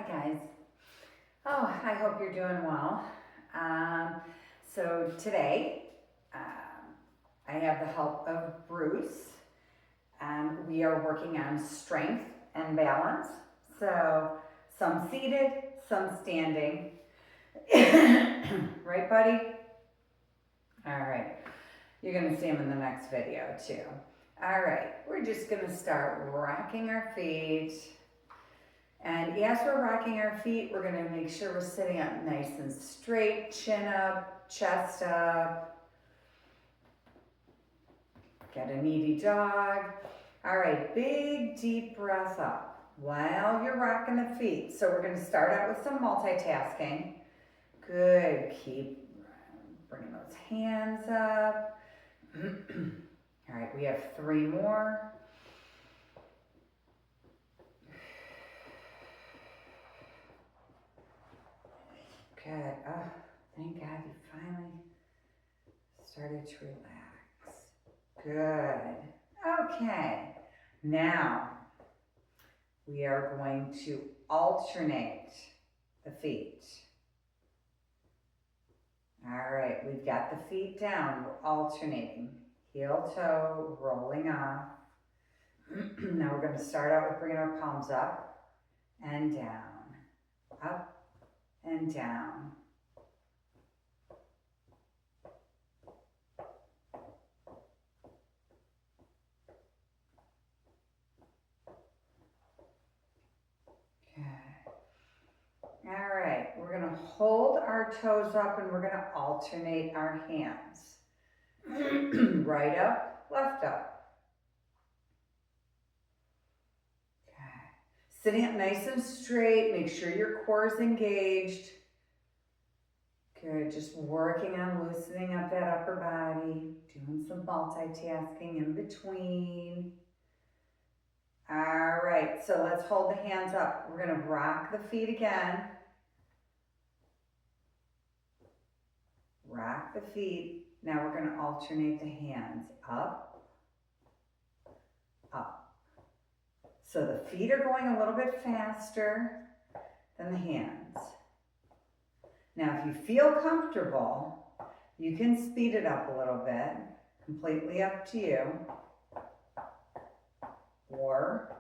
guys. Oh, I hope you're doing well. So today, I have the help of Bruce. We are working on strength and balance. So some seated, some standing. Right, buddy? All right. You're going to see him in the next video too. All right. We're just going to start rocking our feet. And as we're rocking our feet, we're going to make sure we're sitting up nice and straight, chin up, chest up. Get a needy dog. All right, big deep breath up while you're rocking the feet. So we're going to start out with some multitasking. Good, keep bringing those hands up. All right, we have 3 more. Good. Oh, thank God you finally started to relax. Good. Okay. Now we are going to alternate the feet. All right, we've got the feet down. We're alternating. Heel toe, rolling off. Now we're going to start out with bringing our palms up and down. Up and down. Okay. All right, we're going to hold our toes up and we're going to alternate our hands. Right up, left up. Okay. Sitting up nice and straight, make sure your core is engaged. Good, just working on loosening up that upper body, doing some multitasking in between. All right, so let's hold the hands up. We're going to rock the feet again. Rock the feet. Now we're going to alternate the hands up, up. So the feet are going a little bit faster than the hands. Now, if you feel comfortable, you can speed it up a little bit, completely up to you, or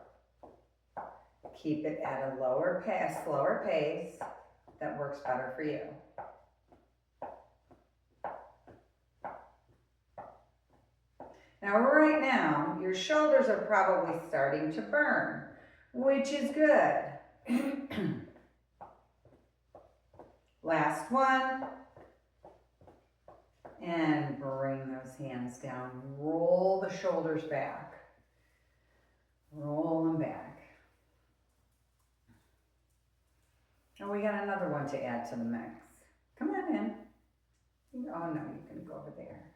keep it at a slower pace that works better for you. Now, right now, your shoulders are probably starting to burn, which is good. Last one. And bring those hands down. Roll the shoulders back. Roll them back. And we got another one to add to the mix. Come on in. Oh no, you can go over there.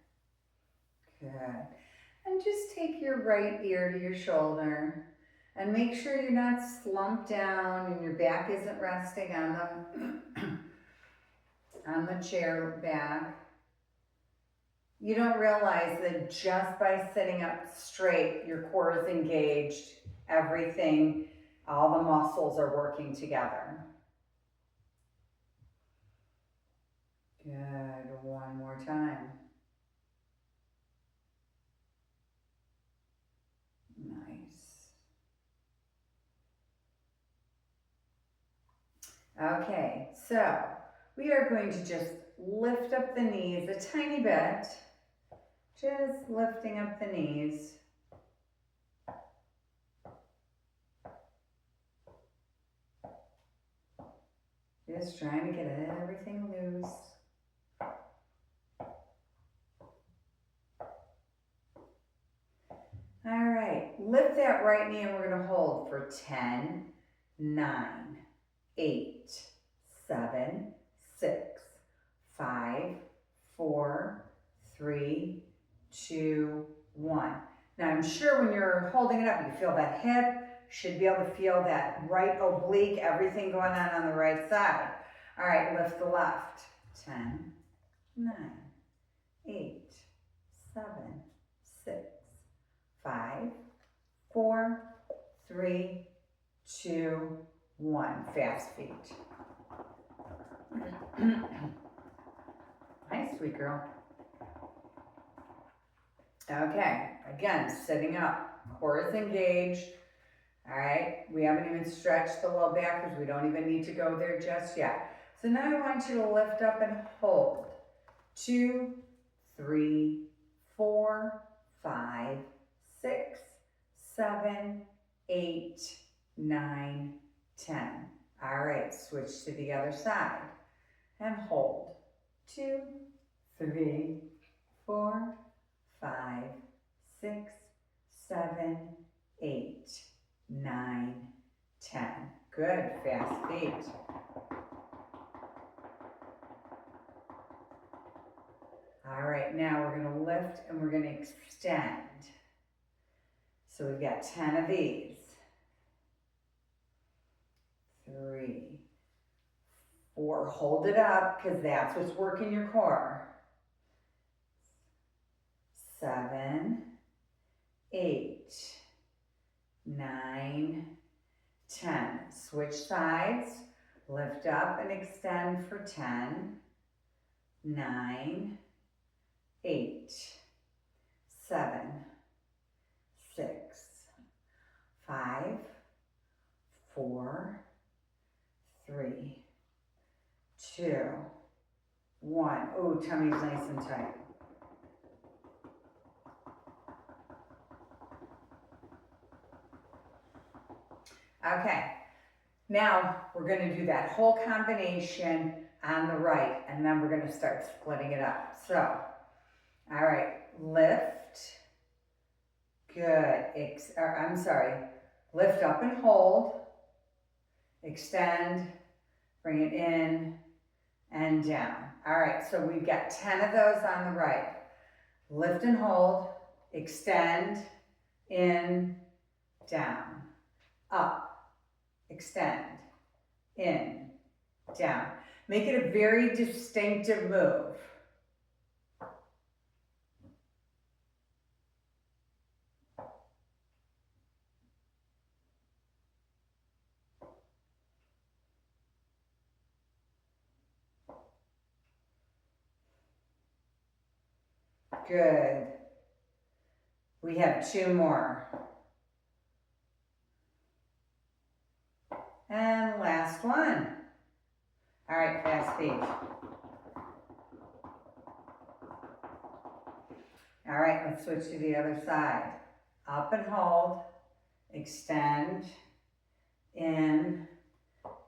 Good. And just take your right ear to your shoulder and make sure you're not slumped down and your back isn't resting on the chair back. You don't realize that just by sitting up straight, your core is engaged, everything, all the muscles are working together. Good, one more time. Nice. Okay, so we are going to just lift up the knees a tiny bit. Just lifting up the knees. Just trying to get everything loose. All right, lift that right knee and we're going to hold for 10, 9, 8, 7, 6, 5, 4, 3, 2, 1. Now I'm sure when you're holding it up, you feel that hip, should be able to feel that right oblique, everything going on the right side. All right, lift the left. 10, 9, 8, 7, 6, 5, 4, 3, 2, 1. Fast feet. Nice, sweet girl. Okay, again, sitting up, core is engaged. All right, we haven't even stretched the low back because we don't even need to go there just yet. So now I want you to lift up and hold. 2, 3, 4, 5, 6, 7, 8, 9, 10. All right, switch to the other side and hold. 2, 3, 4, 5, 6, 7, 8, 9, 10. Good, fast feet. All right, now we're gonna lift and we're gonna extend. So we've got 10 of these. 3, 4, hold it up because that's what's working your core. 7, 8, 9, 10. Switch sides, lift up and extend for 10, 9, 8, 7, 6, 5, 4, 3, 2, 1. Oh, tummy's nice and tight. Okay, now we're going to do that whole combination on the right, and then we're going to start splitting it up. So, all right, lift, good, lift up and hold, extend, bring it in and down. All right, so we've got 10 of those on the right. Lift and hold, extend, in, down, up, extend, in, down. Make it a very distinctive move. Good. We have 2 more. And last one. All right, fast feet. All right, let's switch to the other side. Up and hold, extend, in,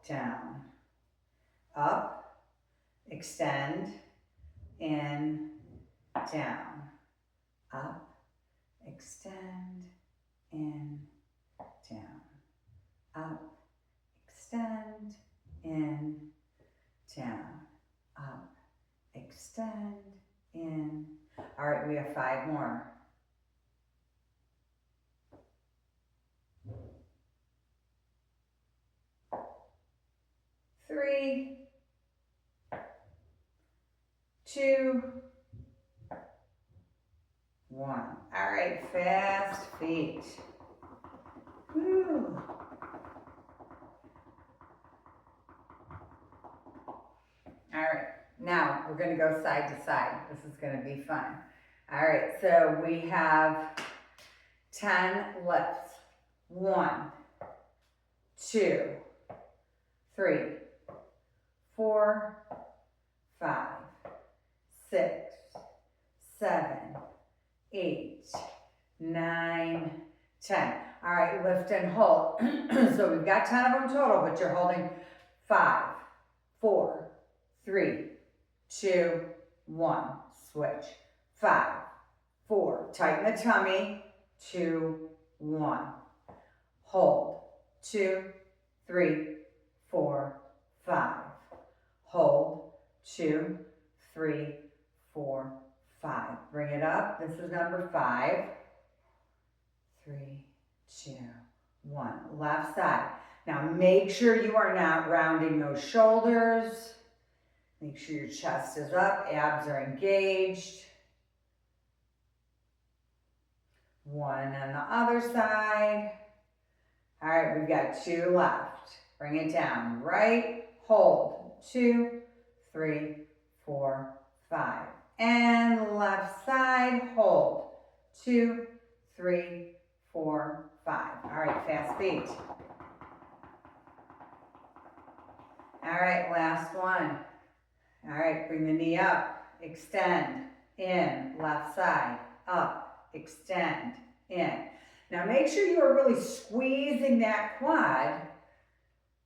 down. Up, extend, in, down. Up, extend, in, down. Up, extend, in, down. Up, extend, in. All right, we have 5 more. Three, 2, 1. All right, fast feet. Woo. All right, now we're gonna go side to side. This is gonna be fun. All right, so we have 10 lifts. 1, 2, 3, 4, 5, 6, 7, 8, 9, 10. All right, lift and hold. So we've got 10 of them total, but you're holding 5, 4, 3, 2, 1. Switch. 5, 4. Tighten the tummy. 2, 1. Hold. 2, 3, 4, 5. Hold. 2, 3, 4, 5. Bring it up. This is number 5. 3, 2, 1. Left side. Now make sure you are not rounding those shoulders. Make sure your chest is up, abs are engaged. 1 on the other side. All right, we've got 2 left. Bring it down. Right, hold. 2, 3, 4, 5. And left side, hold. 2, 3, 4, 5. All right, fast feet. All right, last one. All right, bring the knee up, extend, in, left side, up, extend, in. Now make sure you are really squeezing that quad,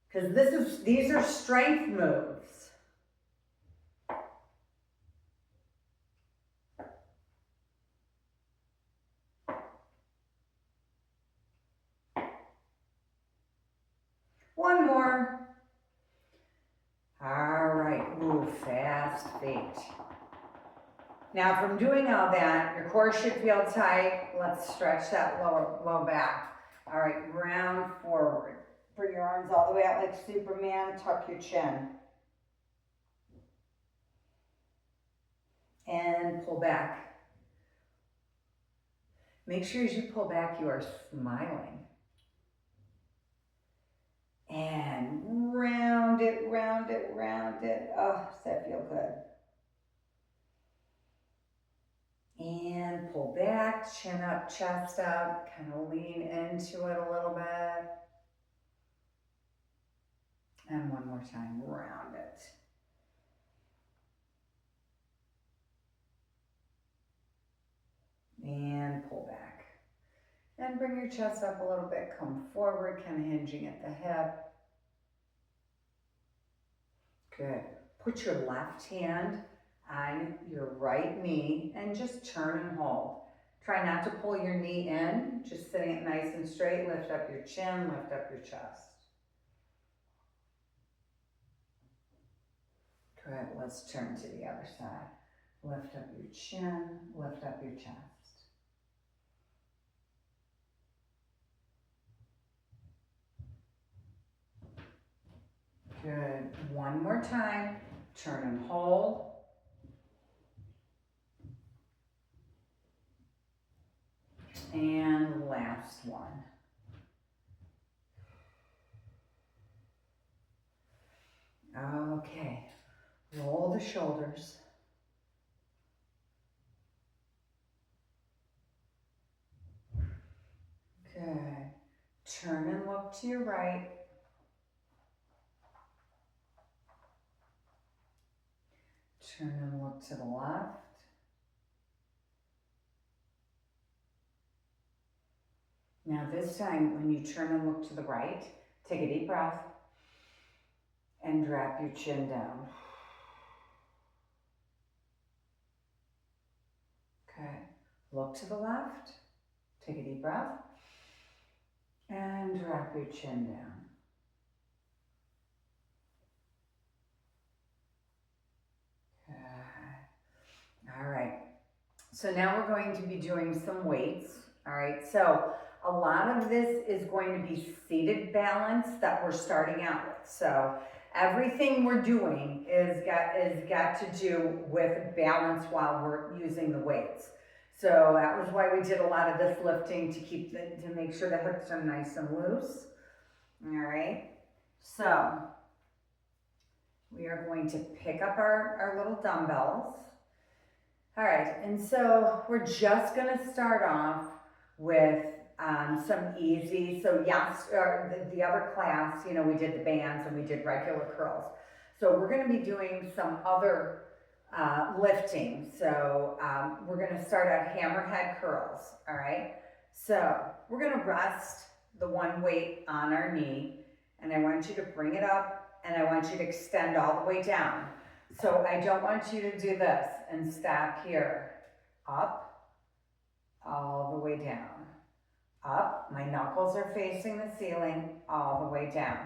because these are strength moves. One more. All right, move fast feet. Now from doing all that, your core should feel tight. Let's stretch that low back. All right, round forward. Bring your arms all the way out like Superman, tuck your chin. And pull back. Make sure as you pull back, you are smiling. And round it, round it, round it. Oh, does that feel good? And pull back, chin up, chest up, kind of lean into it a little bit. And one more time, round it. And pull back. And bring your chest up a little bit, come forward, kind of hinging at the hip. Good. Put your left hand on your right knee and just turn and hold. Try not to pull your knee in, just sitting it nice and straight. Lift up your chin, lift up your chest. Good, let's turn to the other side. Lift up your chin, lift up your chest. Good, one more time. Turn and hold. And last one. Okay, roll the shoulders. Good. Turn and look to your right. Turn and look to the left. Now this time, when you turn and look to the right, take a deep breath and drop your chin down. Okay, look to the left, take a deep breath, and drop your chin down. Good. All right, so now we're going to be doing some weights. All right, so a lot of this is going to be seated balance that we're starting out with. So everything we're doing is got to do with balance while we're using the weights. So that was why we did a lot of this lifting to make sure the hips are nice and loose. All right, so we are going to pick up our little dumbbells. All right, and so we're just gonna start off with some easy, so yes, the other class, you know, we did the bands and we did regular curls. So we're gonna be doing some other lifting. So we're gonna start out hammerhead curls, all right? So we're gonna rest the one weight on our knee, and I want you to bring it up, and I want you to extend all the way down. So I don't want you to do this and stop here. Up, all the way down. Up, my knuckles are facing the ceiling, all the way down.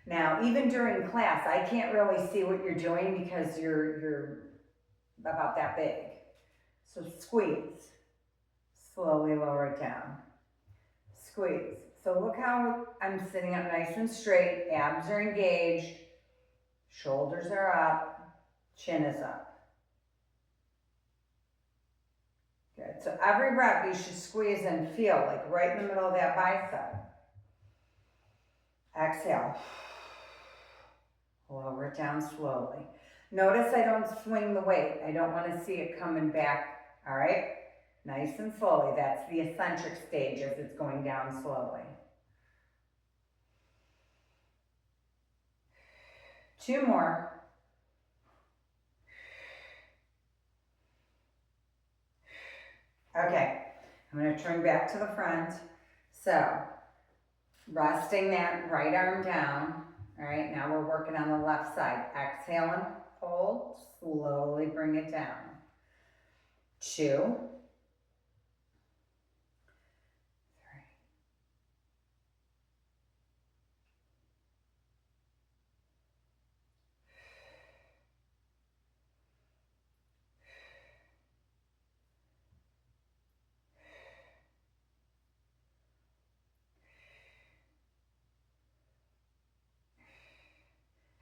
Now, even during class, I can't really see what you're doing because you're about that big. So squeeze, slowly lower it down. Squeeze. So look how I'm sitting up nice and straight, abs are engaged, shoulders are up, chin is up. Good, so every rep you should squeeze and feel like right in the middle of that bicep. Exhale. Lower it down slowly. Notice I don't swing the weight. I don't want to see it coming back, all right? Nice and slowly. That's the eccentric stage as it's going down slowly. 2 more. Okay, I'm going to turn back to the front. So, resting that right arm down. All right, now we're working on the left side. Exhale and hold. Slowly bring it down. 2. 3.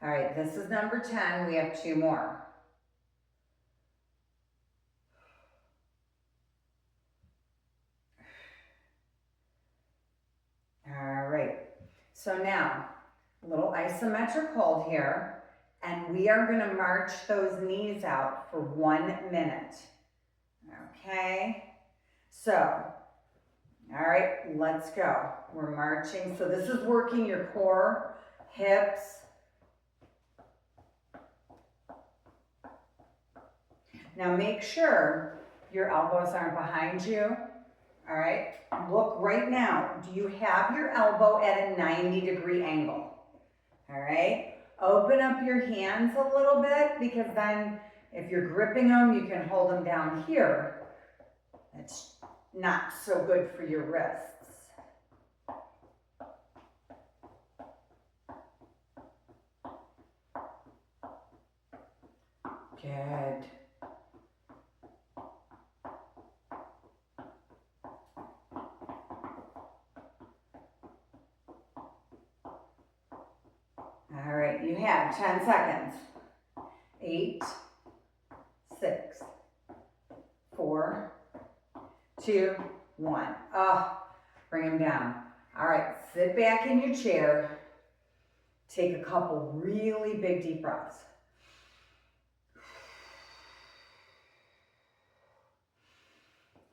All right, this is number 10. We have 2 more. All right, so now, a little isometric hold here, and we are gonna march those knees out for 1 minute. Okay, so, all right, let's go. We're marching, so this is working your core, hips. Now make sure your elbows aren't behind you. All right, look right now. Do you have your elbow at a 90-degree angle? All right, open up your hands a little bit, because then if you're gripping them, you can hold them down here. It's not so good for your wrists. Good. All right, you have 10 seconds. 8, 6, 4, 2, 1. Bring them down. All right, sit back in your chair. Take a couple really big deep breaths.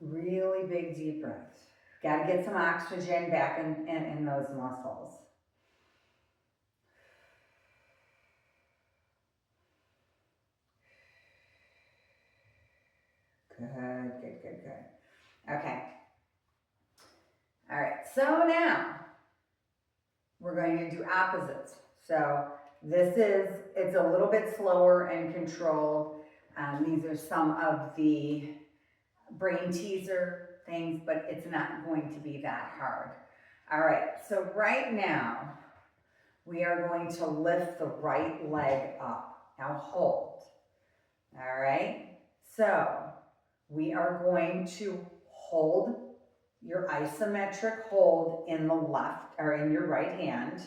Really big deep breaths. Got to get some oxygen back in those muscles. Good, good, good, good. Okay. All right, so now we're going to do opposites. So it's a little bit slower and controlled. These are some of the brain teaser things, but it's not going to be that hard. All right, so right now we are going to lift the right leg up. Now hold. All right, so we are going to hold your isometric hold in the left or in your right hand.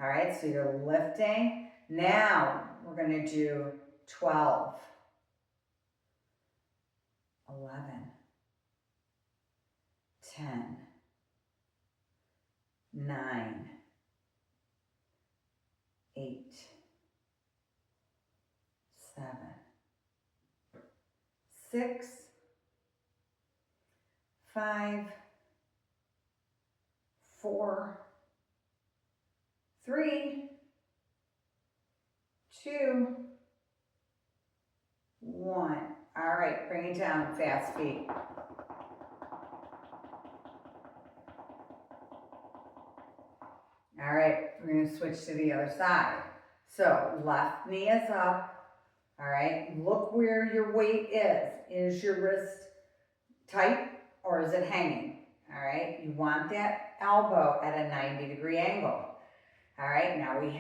All right, so you're lifting. Now we're going to do 12, 11, 10, 9, 8, 7, 6, 5, 4, 3, 2, 1. All right, bring it down, fast feet. All right, we're going to switch to the other side. So left knee is up. All right, look where your weight is. Is your wrist tight or is it hanging? All right, you want that elbow at a 90-degree angle. All right, now we're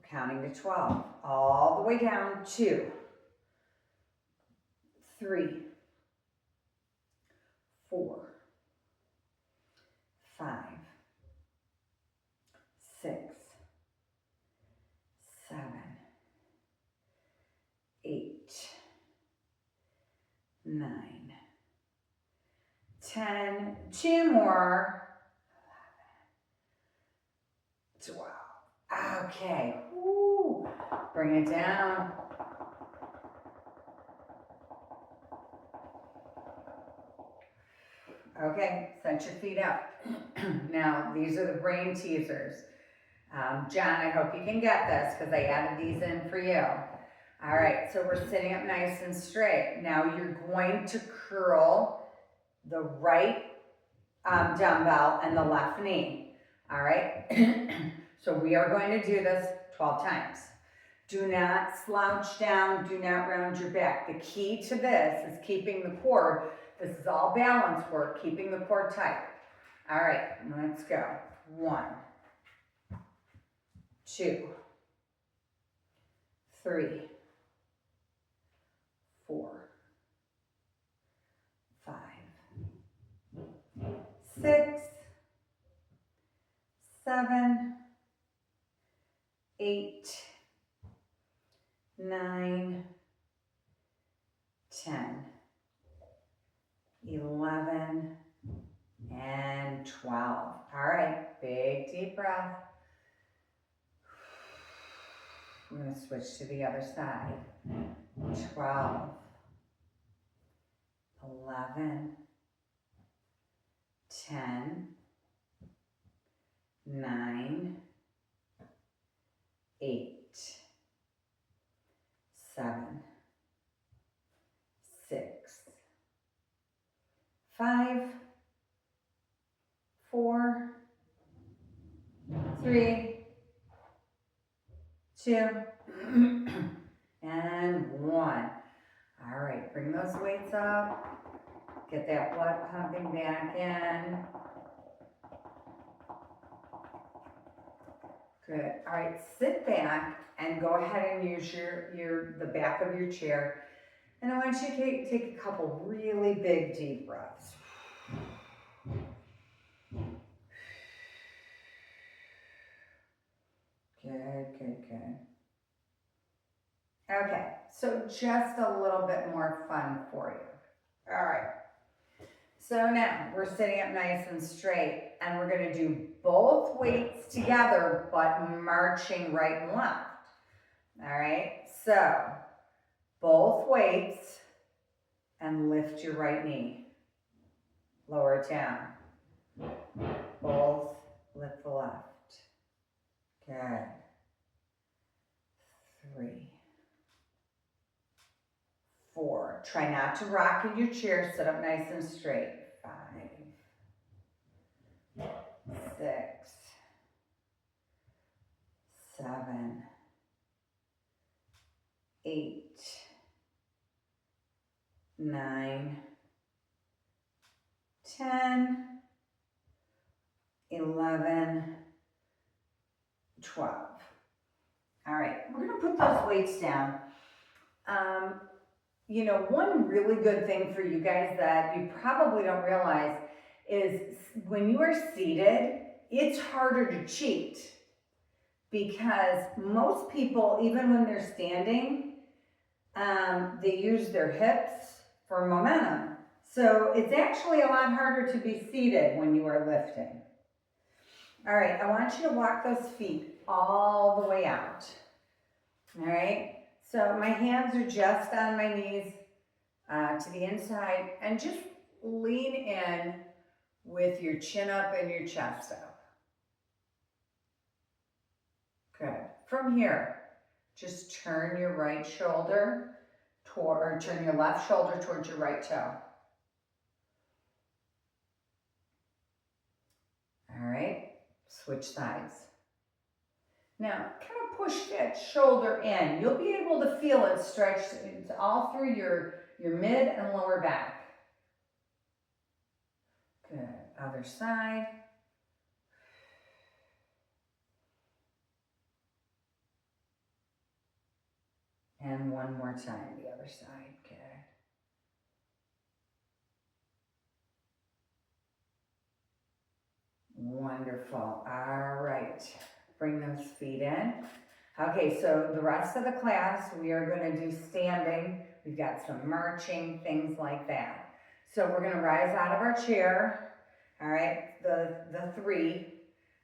counting to 12. All the way down, 2, 3, 4, 5, 6, 7, 8, 9, 10, 2 more, 12. Okay. Ooh. Bring it down. Okay, set your feet up. Now, these are the brain teasers. John, I hope you can get this because I added these in for you. All right, so we're sitting up nice and straight. Now you're going to curl the right dumbbell and the left knee. All right, so we are going to do this 12 times. Do not slouch down, do not round your back. The key to this is keeping the core, this is all balance work, keeping the core tight. All right, let's go. 1, 2, 3, 4, 5, 6, 7, 8, 9, 10, 11, and 12. All right, big deep breath. We're going to switch to the other side. 12, 11, 10, 9, 8, 7, 6, 5, 4, 3, 2, and 1. All right, bring those weights up. Get that blood pumping back in. Good. All right, sit back and go ahead and use the back of your chair. And I want you to take a couple really big deep breaths. Good, good, good. Okay, so just a little bit more fun for you. All right. So now we're sitting up nice and straight, and we're going to do both weights together, but marching right and left. All right, so both weights and lift your right knee. Lower it down. Both, lift the left. Good. 3, 4. Try not to rock in your chair. Sit up nice and straight. 5, 6, 7, 8, 9, 10, 11, 12. All right, we're going to put those weights down. You know, one really good thing for you guys that you probably don't realize is when you are seated, it's harder to cheat because most people, even when they're standing, they use their hips for momentum. So it's actually a lot harder to be seated when you are lifting. All right, I want you to walk those feet all the way out. All right. So my hands are just on my knees to the inside, and just lean in with your chin up and your chest up. Good. From here, just turn your right shoulder or turn your left shoulder towards your right toe. All right. Switch sides. Now, kind of push that shoulder in. You'll be able to feel it stretch all through your mid and lower back. Good. Other side. And one more time, the other side. Good. Wonderful. All right. Bring those feet in. Okay, so the rest of the class, we are going to do standing. We've got some marching, things like that. So we're going to rise out of our chair. All right, the 3.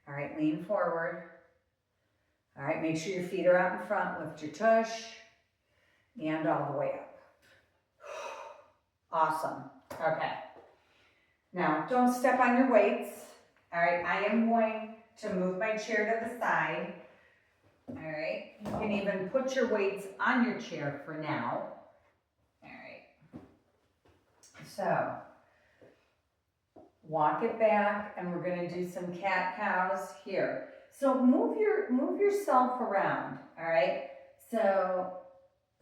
All right, lean forward. All right, make sure your feet are out in front. Lift your tush and all the way up. Awesome. Okay. Now, don't step on your weights. All right, I am going to move my chair to the side. All right, you can even put your weights on your chair for now. All right. So, walk it back, and we're going to do some cat-cows here. So move yourself around, all right? So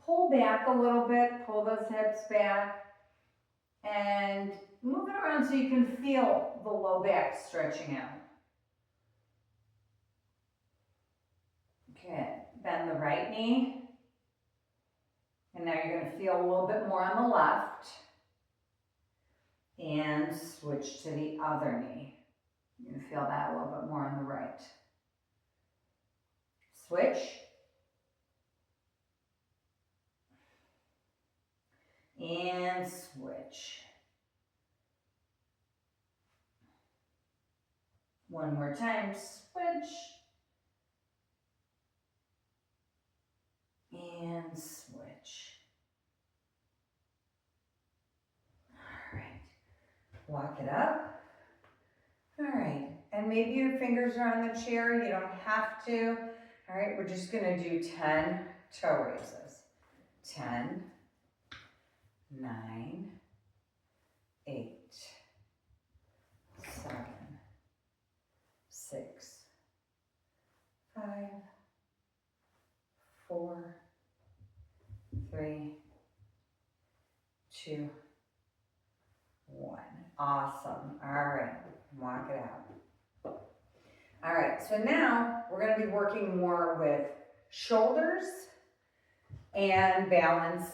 pull back a little bit, pull those hips back, and move it around so you can feel the low back stretching out. Good. Bend the right knee. And now you're going to feel a little bit more on the left. And switch to the other knee. You're going to feel that a little bit more on the right. Switch. And switch. One more time, switch. And switch. All right. Walk it up. All right. And maybe your fingers are on the chair. You don't have to. All right. We're just going to do 10 toe raises. 10, 9, 8, 7, 6, 5, 4, 3, 2, 1. Awesome. All right. Walk it out. All right. So now we're going to be working more with shoulders and balance.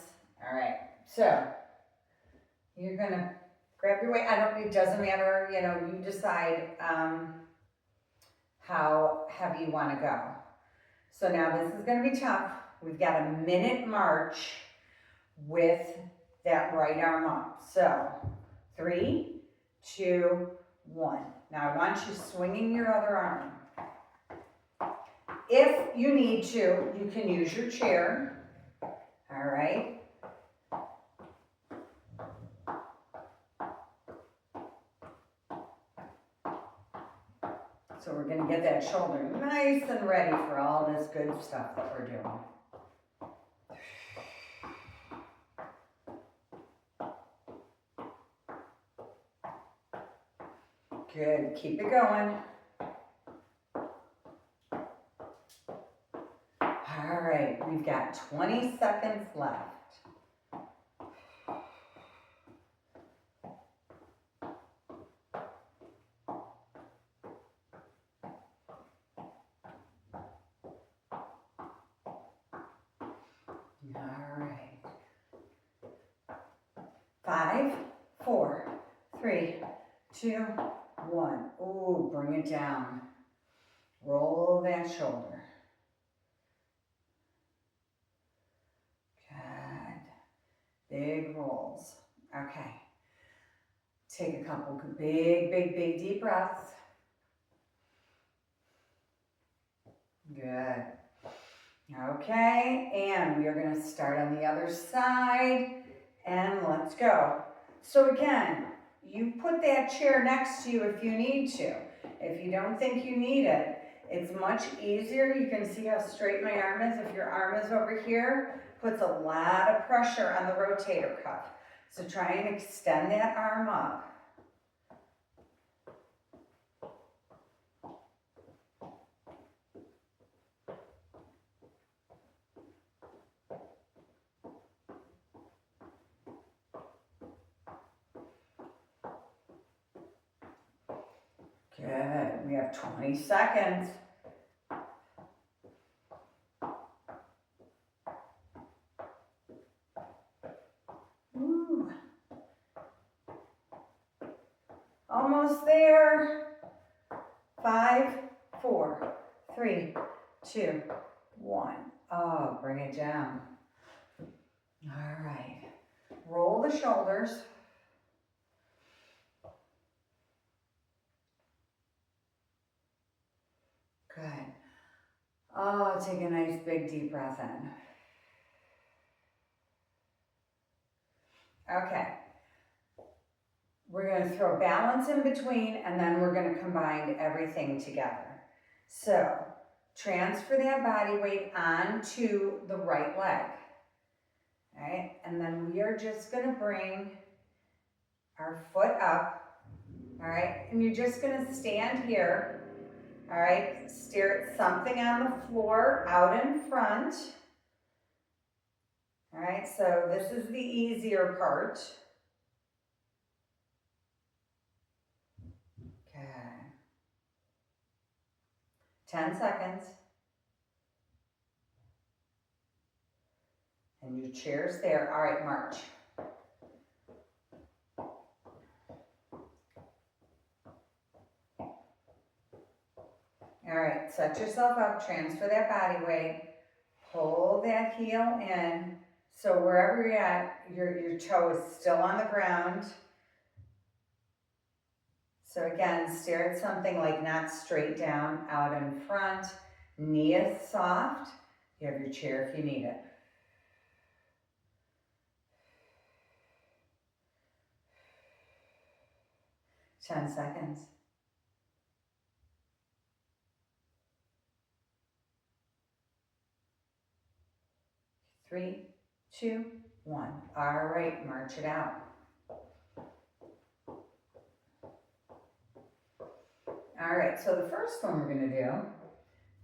All right. So you're going to grab your weight. It doesn't matter. You know, you decide how heavy you want to go. So now this is going to be tough. We've got a minute march with that right arm up. So 3, 2, 1. Now I want you swinging your other arm. If you need to, you can use your chair. All right. So we're going to get that shoulder nice and ready for all this good stuff that we're doing. Good. Keep it going. All right. We've got 20 seconds left. All right. 5, 4, 3, 2, 1. Ooh, bring it down. Roll that shoulder. Good. Big rolls. Okay. Take a couple big deep breaths. Good. Okay, and we are going to start on the other side, and let's go. So again, you put that chair next to you if you need to. If you don't think you need it, it's much easier. You can see how straight my arm is. If your arm is over here, puts a lot of pressure on the rotator cuff. So try and extend that arm up. Good. We have 20 seconds. Ooh. Almost there. 5, 4, 3, 2, 1. Oh, bring it down. All right. Roll the shoulders. Good. Oh, take a nice big deep breath in. Okay. We're going to throw balance in between, and then we're going to combine everything together. So transfer that body weight onto the right leg. All right, and then we are just going to bring our foot up. All right, and you're just going to stand here. All right, stare at something on the floor out in front. All right, so this is the easier part. Okay. 10 seconds. And your chair's there. All right, march. All right, set yourself up, transfer that body weight, pull that heel in. So wherever you're at, your toe is still on the ground. So again, stare at something like not straight down, out in front. Knee is soft. You have your chair if you need it. Ten seconds. 3, 2, 1. All right, march it out. All right, so the first one we're going to do,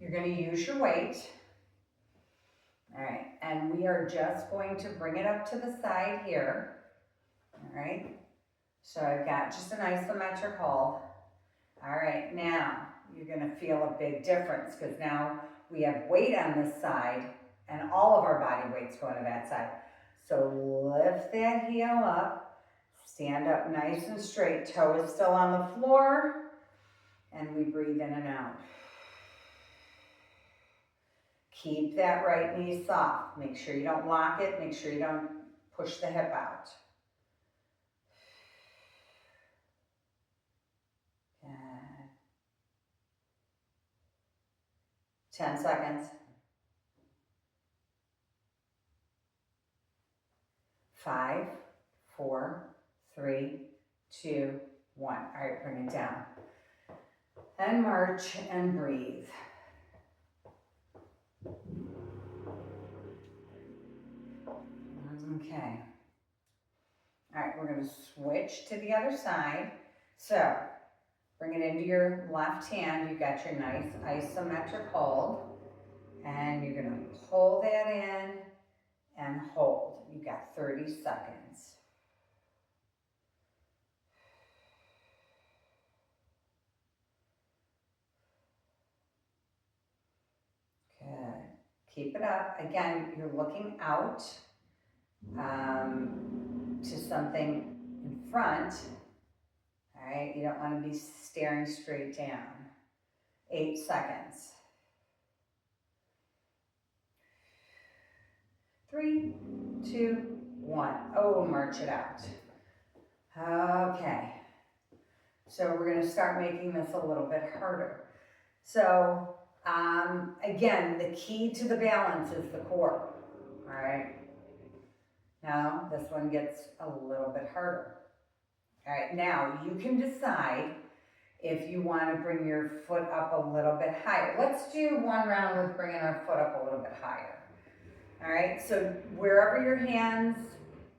you're going to use your weight. All right, and we are just going to bring it up to the side here. All right, so I've got just an isometric hold. All right, now you're going to feel a big difference because now we have weight on this side and all of our body weight's going to that side. So lift that heel up, stand up nice and straight, toe is still on the floor, and we breathe in and out. Keep that right knee soft. Make sure you don't lock it. Make sure you don't push the hip out. Good. 10 seconds. 5, 4, 3, 2, 1. All right, bring it down. And march and breathe. Okay. All right, we're going to switch to the other side. So, bring it into your left hand. You've got your nice isometric hold. And you're going to pull that in and hold. You've got 30 seconds. Good. Keep it up. Again, you're looking out to something in front. All right, you don't want to be staring straight down. 8 seconds. 3, 2, 1. Oh, march it out. Okay. So we're going to start making this a little bit harder. So again, the key to the balance is the core. All right. Now this one gets a little bit harder. All right. Now you can decide if you want to bring your foot up a little bit higher. Let's do one round with bringing our foot up a little bit higher. All right. So wherever your hands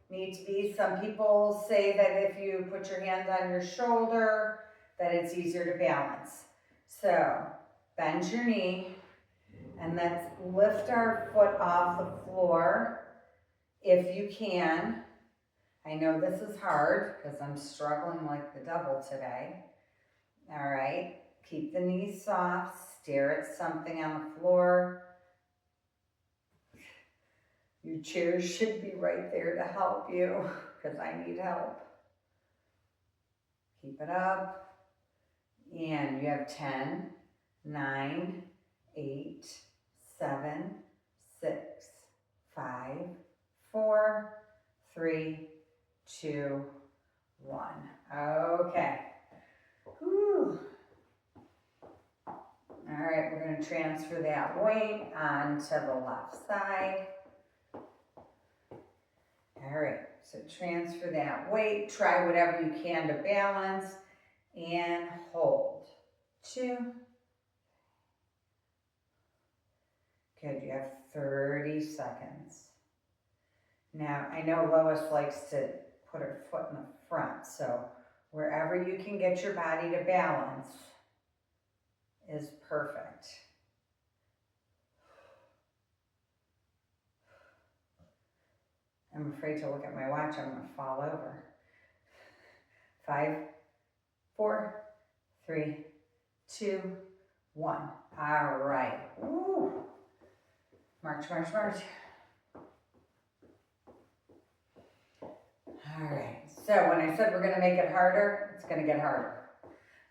need to be, some people say that if you put your hands on your shoulder, that it's easier to balance. So bend your knee and let's lift our foot off the floor if you can. I know this is hard because I'm struggling like the devil today. All right, keep the knees soft, stare at something on the floor. Your chair should be right there to help you because I need help. Keep it up. And you have 10, 9, 8, 7, 6, 5, 4, 3, 2, 1. Okay. Whew. All right, we're going to gonna transfer that weight onto the left side. All right, so transfer that weight, try whatever you can to balance, and hold. 2. Good, you have 30 seconds. Now, I know Lois likes to put her foot in the front, so wherever you can get your body to balance is perfect. I'm afraid to look at my watch, I'm gonna fall over. 5, 4, 3, 2, 1. All right. Woo. March, march, march. All right. So when I said we're gonna make it harder, it's gonna get harder.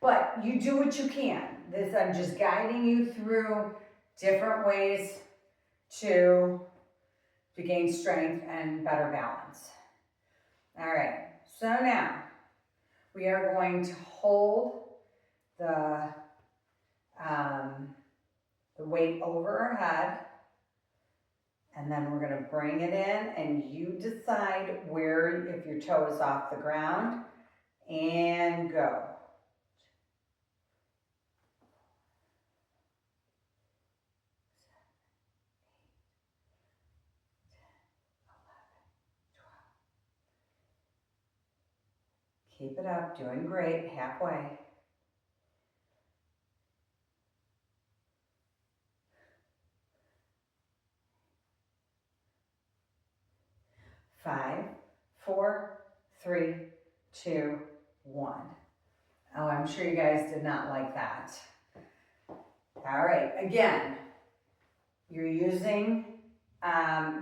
But you do what you can. This, I'm just guiding you through different ways to gain strength and better balance. All right. So now we are going to hold the weight over our head, and then we're going to bring it in, and you decide where, if your toe is off the ground, and go. 7, 8, 9, 10, 11, 12. Keep it up, doing great, halfway. 5, 4, 3, 2, 1. Oh, I'm sure you guys did not like that. All right, again, you're using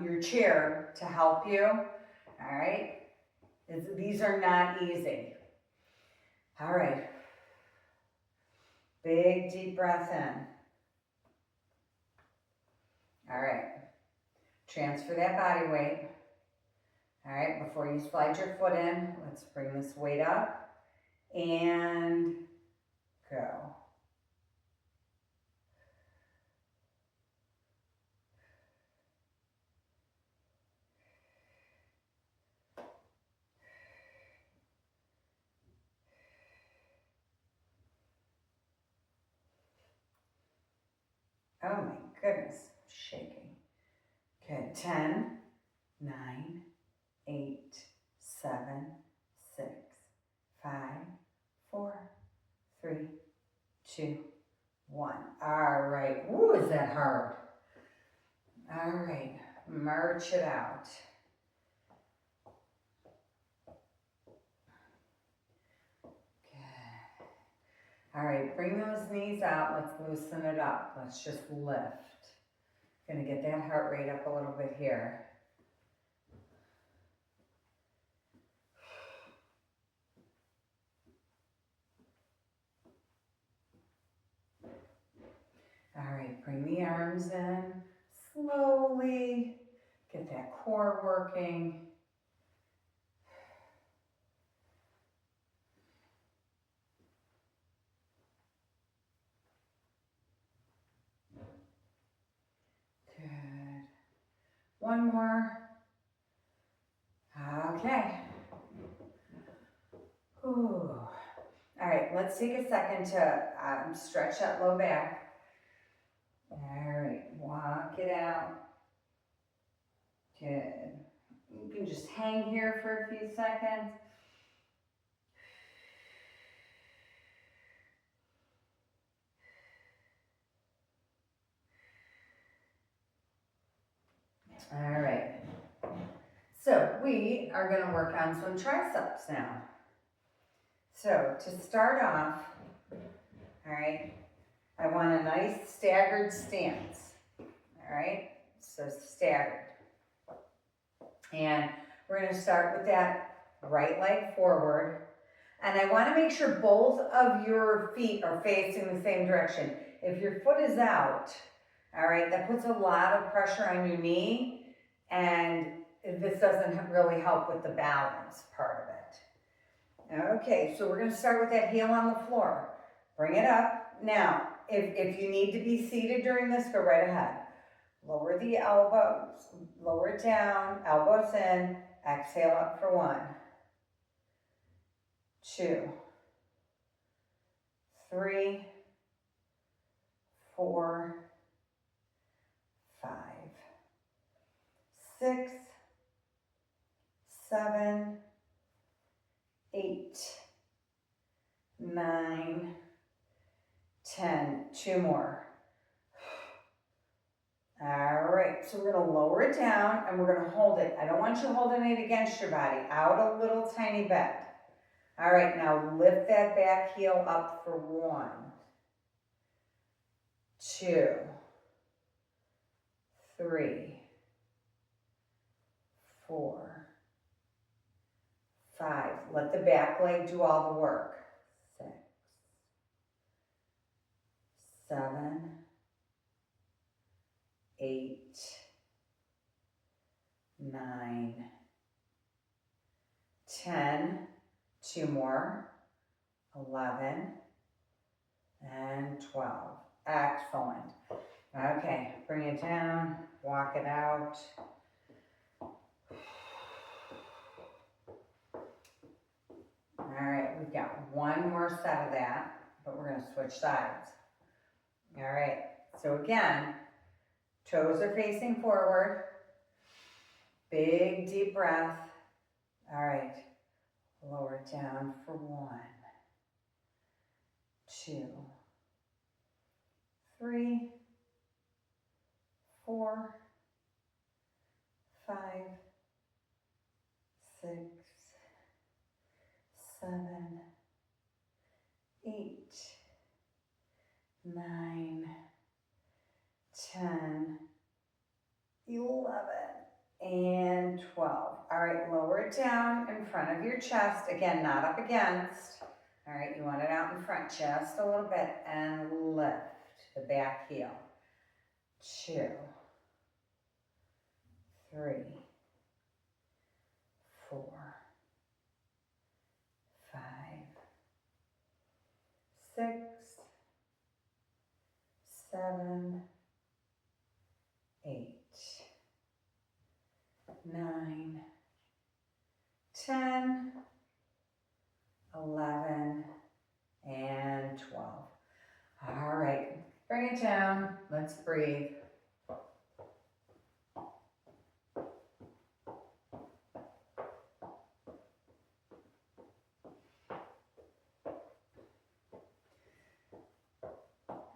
your chair to help you. All right, these are not easy. All right, big deep breath in. All right, transfer that body weight. All right, before you slide your foot in, let's bring this weight up and go. Oh my goodness, shaking. Okay, 10, 9, 8, 7, 6, 5, 4, 3, 2, 1. All right. Ooh, is that hard? All right. March it out. Good. All right. Bring those knees out. Let's loosen it up. Let's just lift. Gonna get that heart rate up a little bit here. All right, bring the arms in slowly. Get that core working. Good. One more. Okay. Ooh. All right, let's take a second to stretch that low back. All right, walk it out. Good. You can just hang here for a few seconds. All right. So we are going to work on some triceps now. So to start off, all right, I want a nice staggered stance. All right, so staggered. And we're going to start with that right leg forward. And I want to make sure both of your feet are facing the same direction. If your foot is out, all right, that puts a lot of pressure on your knee, and this doesn't really help with the balance part of it. Okay, so we're going to start with that heel on the floor. Bring it up. Now, if you need to be seated during this, go right ahead. Lower the elbows, lower it down, elbows in, exhale up for 1, 2, 3, 4, 5, 6, 7, 8, 9, 10. 2 more. All right, so we're gonna lower it down and we're gonna hold it. I don't want you holding it against your body, out a little tiny bit. All right, now lift that back heel up for 1, 2, 3, 4, 5. Let the back leg do all the work. 6, 7, 8, 9, 10. 2 more. 11 and 12. Excellent. Okay, bring it down, walk it out. All right, we've got one more set of that, but we're going to switch sides. All right, so again, toes are facing forward. Big deep breath. All right, lower it down for 1, 2, 3, 4, 5, 6, 7, 8, 9, 10, 11, and 12. All right, lower it down in front of your chest. Again, not up against. All right, you want it out in front just a little bit and lift the back heel. 2, 3, 4, 5, 6, 7, 8, 9, 10, 11, and 12. All right, bring it down. Let's breathe.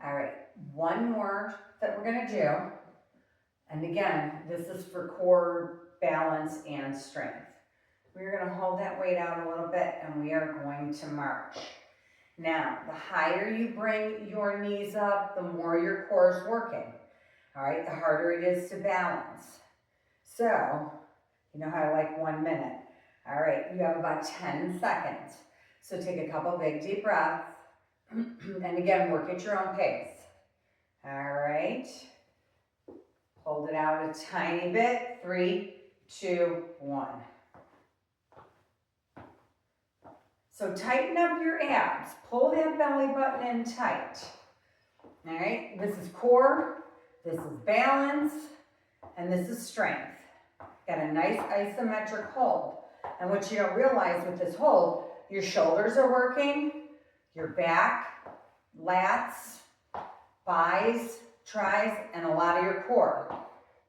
All right, one more that we're gonna do. And again, this is for core balance and strength. We're gonna hold that weight out a little bit and we are going to march. Now, the higher you bring your knees up, the more your core is working. All right, the harder it is to balance. So, you know how I like 1 minute. All right, you have about 10 seconds. So take a couple big deep breaths. And again, work at your own pace. All right. Hold it out a tiny bit. 3, 2, 1. So tighten up your abs. Pull that belly button in tight. All right. This is core. This is balance. And this is strength. Got a nice isometric hold. And what you don't realize with this hold, your shoulders are working, your back, lats, thighs, tries, and a lot of your core.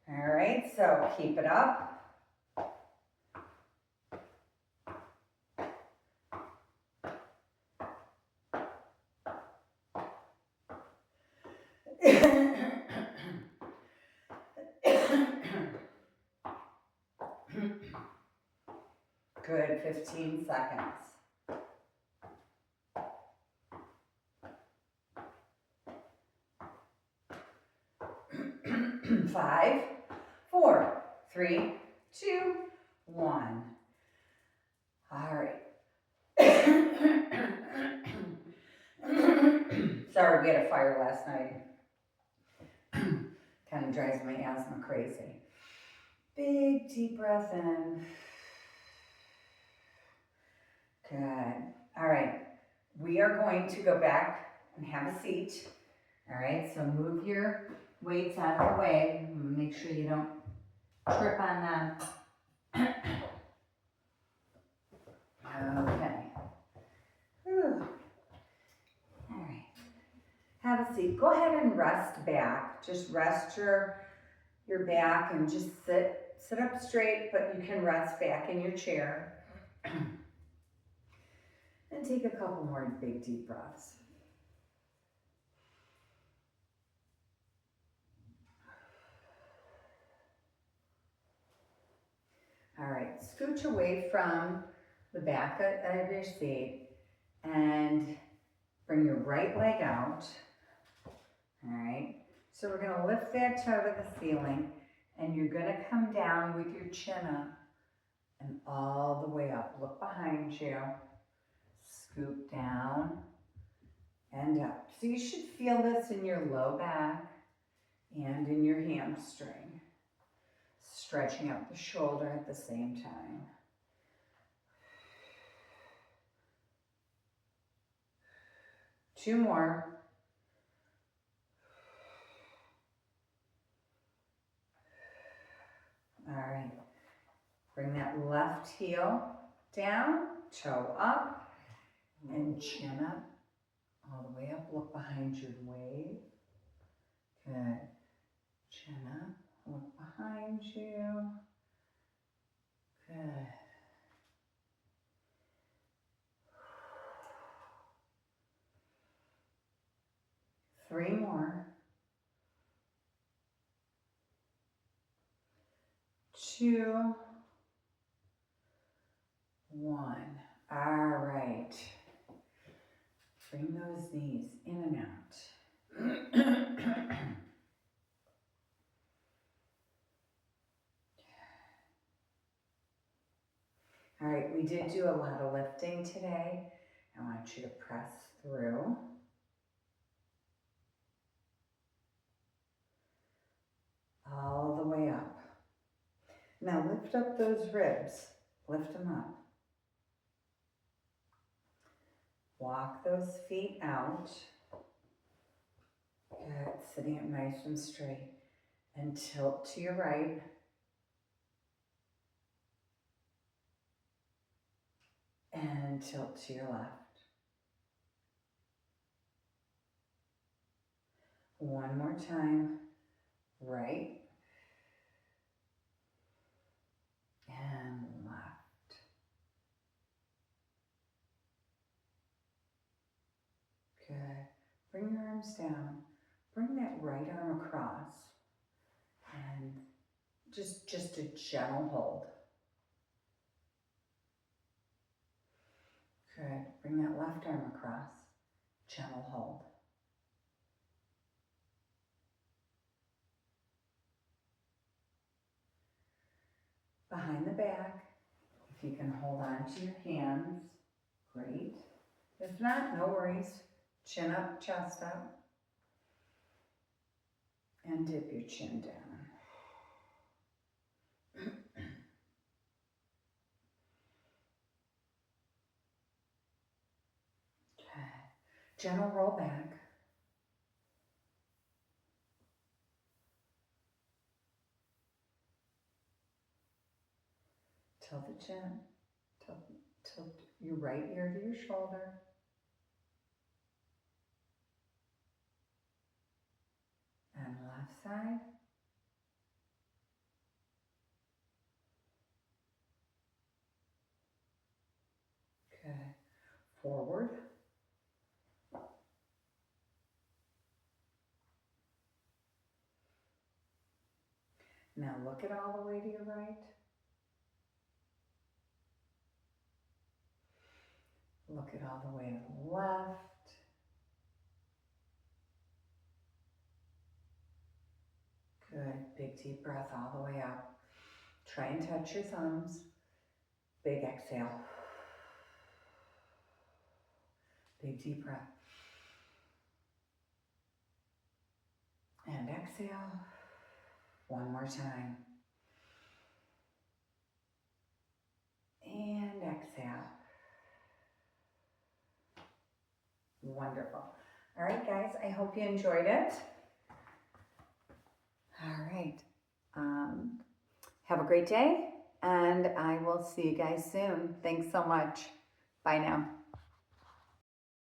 All right, so keep it up. Good, 15 seconds. 5, 4, 3, 2, 1. All right. Sorry, we had a fire last night. Kind of drives my asthma crazy. Big deep breath in. Good. All right. We are going to go back and have a seat. All right, so move your weights out of the way. Make sure you don't trip on them. Okay. Whew. All right. Have a seat. Go ahead and rest back. Just rest your back and just sit up straight, but you can rest back in your chair. And take a couple more big deep breaths. All right, scooch away from the back of your seat and bring your right leg out. All right, so we're gonna lift that toe to the ceiling and you're gonna come down with your chin up and all the way up. Look behind you, scoop down and up. So you should feel this in your low back and in your hamstring. Stretching out the shoulder at the same time. Two more. All right. Bring that left heel down, toe up, and chin up, all the way up. Look behind you and wave. Good. Chin up, look behind you. Good. Three more. Two. One. All right. Bring those knees in and out. All right, we did do a lot of lifting today. I want you to press through. All the way up. Now lift up those ribs. Lift them up. Walk those feet out. Good, sitting up nice and straight. And tilt to your right. And tilt to your left. One more time. Right. And left. Good. Bring your arms down. Bring that right arm across. And just a gentle hold. Good. Bring that left arm across. Gentle hold. Behind the back, if you can hold on to your hands, great. If not, no worries. Chin up, chest up. And dip your chin down. Okay. Gentle roll back. Tilt the chin. Tilt your right ear to your shoulder. And left side. Good. Forward. Now look it all the way to your right. Look it all the way to the left. Good. Big deep breath all the way up. Try and touch your thumbs. Big exhale. Big deep breath. And exhale. One more time. And exhale. Wonderful. All right, guys, I hope you enjoyed it. All right. Have a great day, and I will see you guys soon. Thanks so much. Bye now.